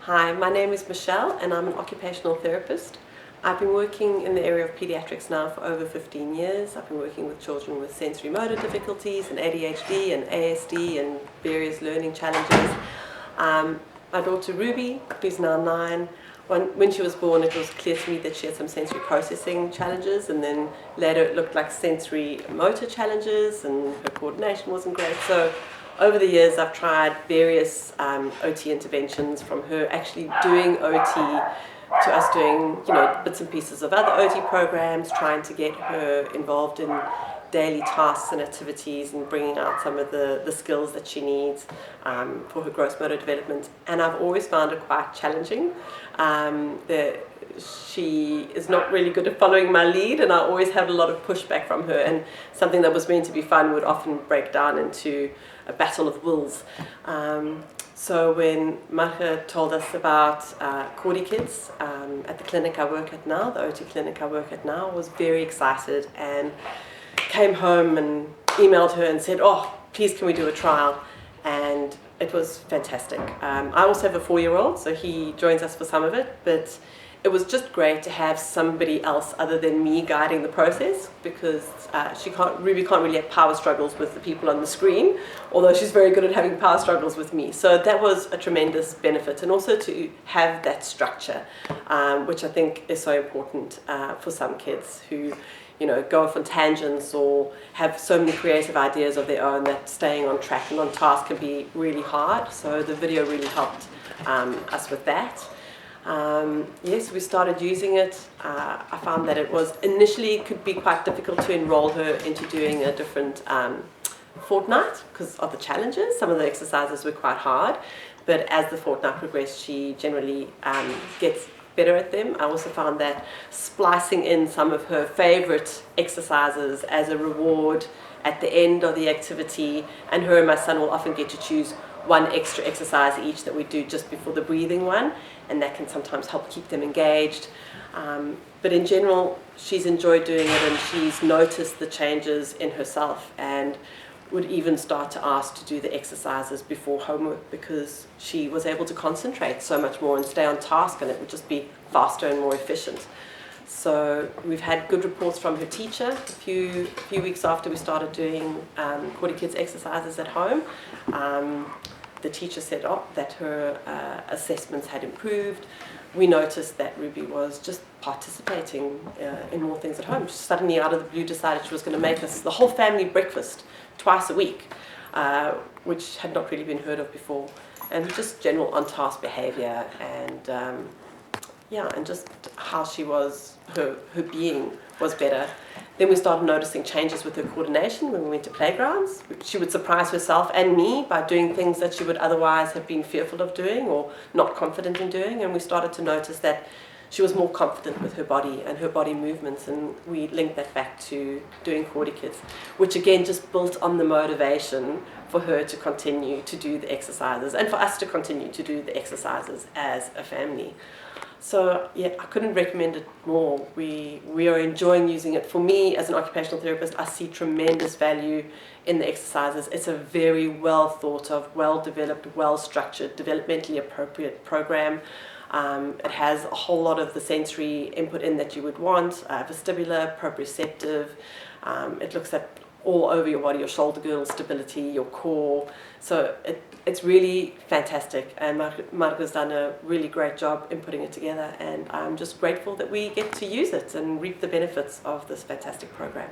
Hi, my name is Michelle and I'm an occupational therapist. I've been working in the area of pediatrics now for over 15 years. I've been working with children with sensory motor difficulties and ADHD and ASD and various learning challenges. My daughter Ruby, who's now 9, when she was born it was clear to me that she had some sensory processing challenges, and then later it looked like sensory motor challenges and her coordination wasn't great. So over the years I've tried various OT interventions, from her actually doing OT to us doing bits and pieces of other OT programs, trying to get her involved in daily tasks and activities and bringing out some of the skills that she needs for her gross motor development. And I've always found it quite challenging. She is not really good at following my lead, and I always had a lot of pushback from her, and something that was meant to be fun would often break down into a battle of wills. So when Marga told us about CoordiKids at the clinic I work at now, the OT clinic I work at now, I was very excited and came home and emailed her and said, oh, please can we do a trial? And it was fantastic. I also have a 4-year-old, so he joins us for some of it, but it was just great to have somebody else other than me guiding the process, because Ruby can't really have power struggles with the people on the screen, although she's very good at having power struggles with me. So that was a tremendous benefit, and also to have that structure, which I think is so important for some kids who go off on tangents or have so many creative ideas of their own that staying on track and on task can be really hard. So the video really helped us with that. Yes, we started using it. I found that it was initially could be quite difficult to enroll her into doing a different fortnight because of the challenges. Some of the exercises were quite hard, but as the fortnight progressed, she generally gets better at them. I also found that splicing in some of her favorite exercises as a reward at the end of the activity, and her and my son will often get to choose one extra exercise each that we do just before the breathing one, and that can sometimes help keep them engaged. But in general, she's enjoyed doing it, and she's noticed the changes in herself and would even start to ask to do the exercises before homework, because she was able to concentrate so much more and stay on task, and it would just be faster and more efficient. So we've had good reports from her teacher a few weeks after we started doing CoordiKids exercises at home. The teacher said that her assessments had improved. We noticed that Ruby was just participating in more things at home. She suddenly, out of the blue, decided she was going to make us the whole family breakfast twice a week, which had not really been heard of before. And just general on-task behavior, and and just how she was, her being was better. Then we started noticing changes with her coordination when we went to playgrounds. She would surprise herself and me by doing things that she would otherwise have been fearful of doing or not confident in doing, and we started to notice that she was more confident with her body and her body movements, and we linked that back to doing CoordiKids, which again just built on the motivation for her to continue to do the exercises and for us to continue to do the exercises as a family. So yeah, I couldn't recommend it more. We are enjoying using it. For me, as an occupational therapist, I see tremendous value in the exercises. It's a very well thought of, well developed, well structured, developmentally appropriate program. It has a whole lot of the sensory input in that you would want, vestibular, proprioceptive. It looks at all over your body, your shoulder girdle stability, your core. So it's really fantastic, and Marga's done a really great job in putting it together, and I'm just grateful that we get to use it and reap the benefits of this fantastic program.